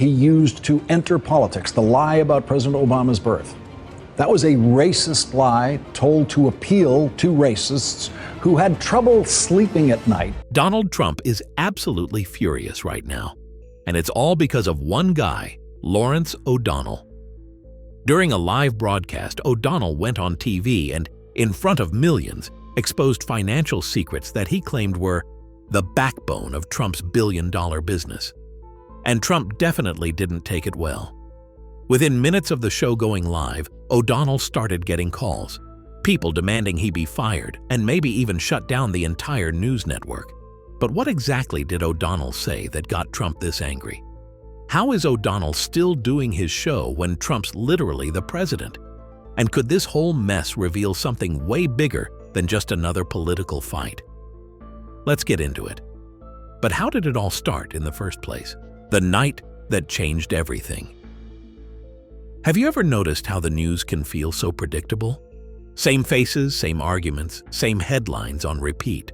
he used to enter politics, the lie about President Obama's birth. That was a racist lie told to appeal to racists who had trouble sleeping at night. Donald Trump is absolutely furious right now, and it's all because of one guy, Lawrence O'Donnell. During a live broadcast, O'Donnell went on TV and, in front of millions, exposed financial secrets that he claimed were the backbone of Trump's billion-dollar business. And Trump definitely didn't take it well. Within minutes of the show going live, O'Donnell started getting calls, people demanding he be fired and maybe even shut down the entire news network. But what exactly did O'Donnell say that got Trump this angry? How is O'Donnell still doing his show when Trump's literally the president? And could this whole mess reveal something way bigger than just another political fight? Let's get into it. But how did it all start in the first place? The night that changed everything. Have you ever noticed how the news can feel so predictable? Same faces, same arguments, same headlines on repeat.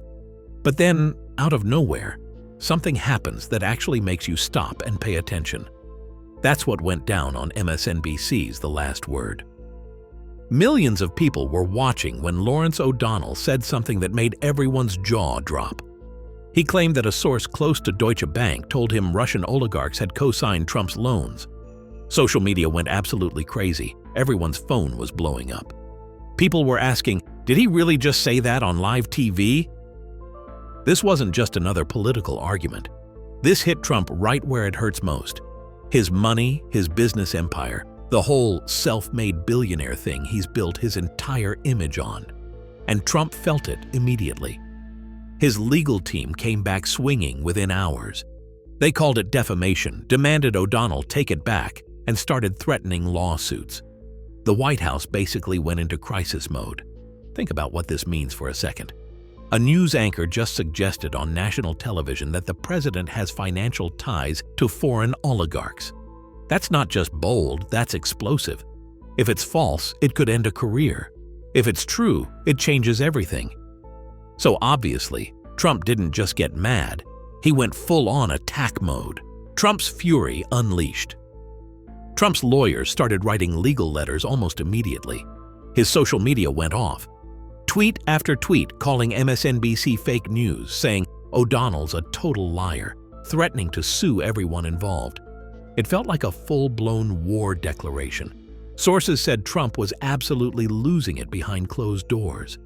But then, out of nowhere, something happens that actually makes you stop and pay attention. That's what went down on MSNBC's The Last Word. Millions of people were watching when Lawrence O'Donnell said something that made everyone's jaw drop. He claimed that a source close to Deutsche Bank told him Russian oligarchs had co-signed Trump's loans. Social media went absolutely crazy. Everyone's phone was blowing up. People were asking, did he really just say that on live TV? This wasn't just another political argument. This hit Trump right where it hurts most. His money, his business empire, the whole self-made billionaire thing he's built his entire image on. And Trump felt it immediately. His legal team came back swinging within hours. They called it defamation, demanded O'Donnell take it back, and started threatening lawsuits. The White House basically went into crisis mode. Think about what this means for a second. A news anchor just suggested on national television that the president has financial ties to foreign oligarchs. That's not just bold, that's explosive. If it's false, it could end a career. If it's true, it changes everything. So obviously, Trump didn't just get mad. He went full-on attack mode. Trump's fury unleashed. Trump's lawyers started writing legal letters almost immediately. His social media went off. Tweet after tweet calling MSNBC fake news, saying O'Donnell's a total liar, threatening to sue everyone involved. It felt like a full-blown war declaration. Sources said Trump was absolutely losing it behind closed doors.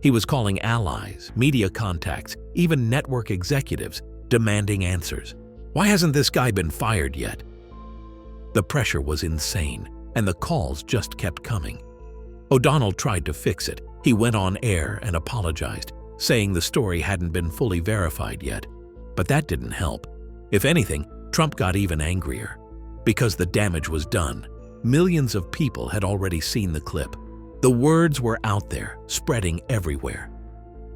He was calling allies, media contacts, even network executives, demanding answers. Why hasn't this guy been fired yet? The pressure was insane, and the calls just kept coming. O'Donnell tried to fix it. He went on air and apologized, saying the story hadn't been fully verified yet. But that didn't help. If anything, Trump got even angrier. Because the damage was done. Millions of people had already seen the clip. The words were out there, spreading everywhere.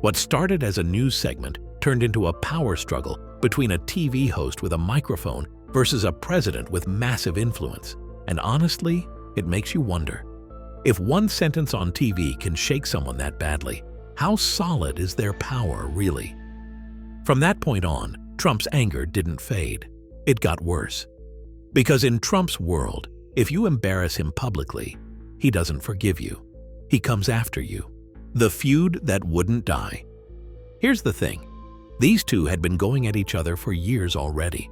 What started as a news segment turned into a power struggle between a TV host with a microphone versus a president with massive influence. And honestly, it makes you wonder. If one sentence on TV can shake someone that badly, how solid is their power really? From that point on, Trump's anger didn't fade. It got worse. Because in Trump's world, if you embarrass him publicly, he doesn't forgive you. He comes after you. The feud that wouldn't die. Here's the thing. These two had been going at each other for years already.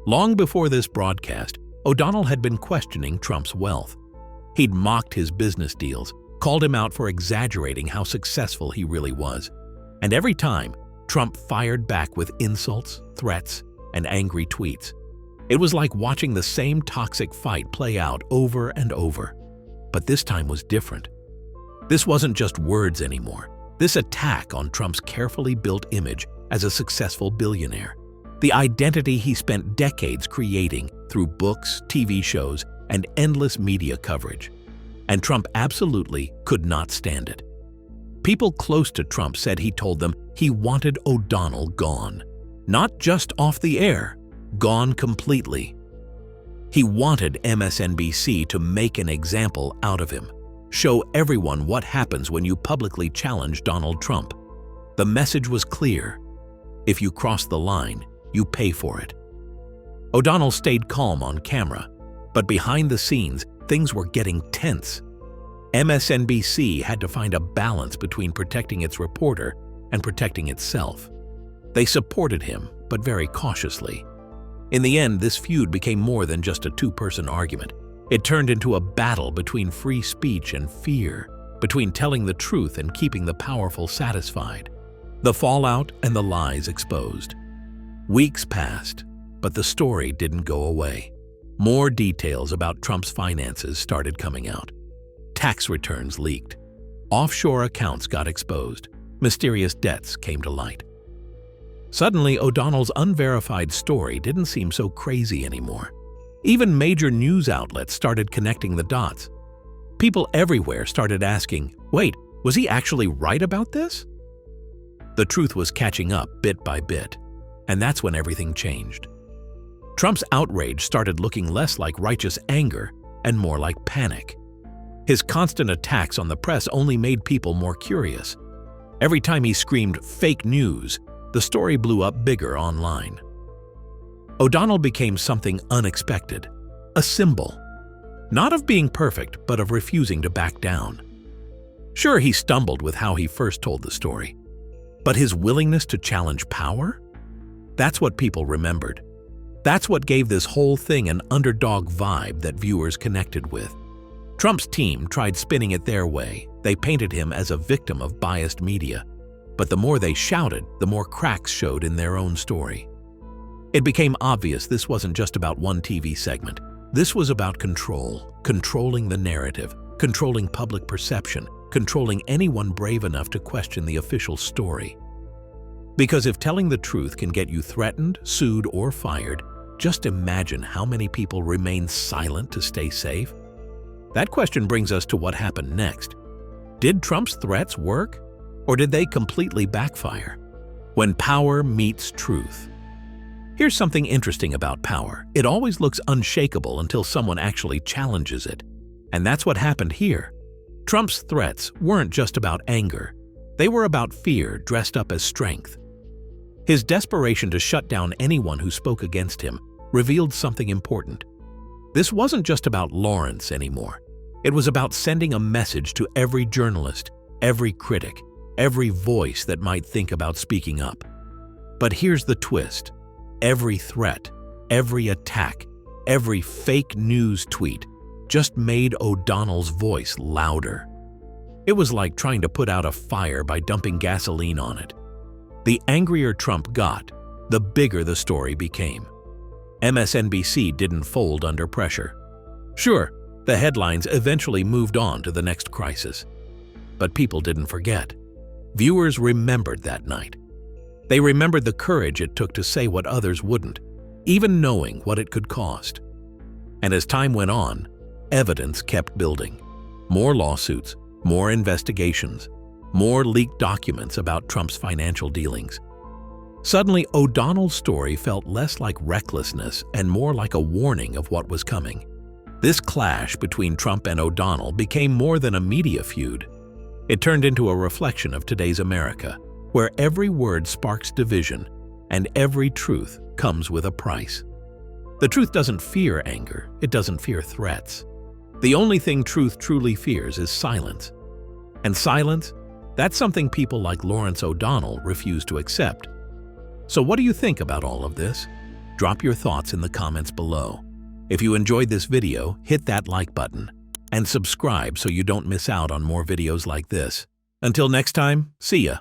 Long before this broadcast, O'Donnell had been questioning Trump's wealth. He'd mocked his business deals, called him out for exaggerating how successful he really was. And every time, Trump fired back with insults, threats, and angry tweets. It was like watching the same toxic fight play out over and over. But this time was different. This wasn't just words anymore. This attack on Trump's carefully built image as a successful billionaire. The identity he spent decades creating through books, TV shows, and endless media coverage. And Trump absolutely could not stand it. People close to Trump said he told them he wanted O'Donnell gone. Not just off the air, gone completely. He wanted MSNBC to make an example out of him. Show everyone what happens when you publicly challenge Donald Trump. The message was clear. If you cross the line, you pay for it. O'Donnell stayed calm on camera, but behind the scenes, things were getting tense. MSNBC had to find a balance between protecting its reporter and protecting itself. They supported him, but very cautiously. In the end, this feud became more than just a two-person argument. It turned into a battle between free speech and fear, between telling the truth and keeping the powerful satisfied. The fallout and the lies exposed. Weeks passed, but the story didn't go away. More details about Trump's finances started coming out. Tax returns leaked. Offshore accounts got exposed. Mysterious debts came to light. Suddenly, O'Donnell's unverified story didn't seem so crazy anymore. Even major news outlets started connecting the dots. People everywhere started asking, wait, was he actually right about this? The truth was catching up bit by bit, and that's when everything changed. Trump's outrage started looking less like righteous anger and more like panic. His constant attacks on the press only made people more curious. Every time he screamed fake news, the story blew up bigger online. O'Donnell became something unexpected, a symbol, not of being perfect, but of refusing to back down. Sure, he stumbled with how he first told the story, but his willingness to challenge power? That's what people remembered. That's what gave this whole thing an underdog vibe that viewers connected with. Trump's team tried spinning it their way. They painted him as a victim of biased media. But the more they shouted, the more cracks showed in their own story. It became obvious this wasn't just about one TV segment. This was about control, controlling the narrative, controlling public perception, controlling anyone brave enough to question the official story. Because if telling the truth can get you threatened, sued, or fired, just imagine how many people remain silent to stay safe. That question brings us to what happened next. Did Trump's threats work, or did they completely backfire? When power meets truth. Here's something interesting about power. It always looks unshakable until someone actually challenges it. And that's what happened here. Trump's threats weren't just about anger. They were about fear dressed up as strength. His desperation to shut down anyone who spoke against him revealed something important. This wasn't just about Lawrence anymore. It was about sending a message to every journalist, every critic, every voice that might think about speaking up. But here's the twist. Every threat, every attack, every fake news tweet just made O'Donnell's voice louder. It was like trying to put out a fire by dumping gasoline on it. The angrier Trump got, the bigger the story became. MSNBC didn't fold under pressure. Sure, the headlines eventually moved on to the next crisis. But people didn't forget. Viewers remembered that night. They remembered the courage it took to say what others wouldn't, even knowing what it could cost. And as time went on, evidence kept building. More lawsuits, more investigations, more leaked documents about Trump's financial dealings. Suddenly, O'Donnell's story felt less like recklessness and more like a warning of what was coming. This clash between Trump and O'Donnell became more than a media feud. It turned into a reflection of today's America, where every word sparks division and every truth comes with a price. The truth doesn't fear anger, it doesn't fear threats. The only thing truth truly fears is silence. And silence, that's something people like Lawrence O'Donnell refuse to accept. So what do you think about all of this? Drop your thoughts in the comments below. If you enjoyed this video, hit that like button and subscribe so you don't miss out on more videos like this. Until next time, see ya.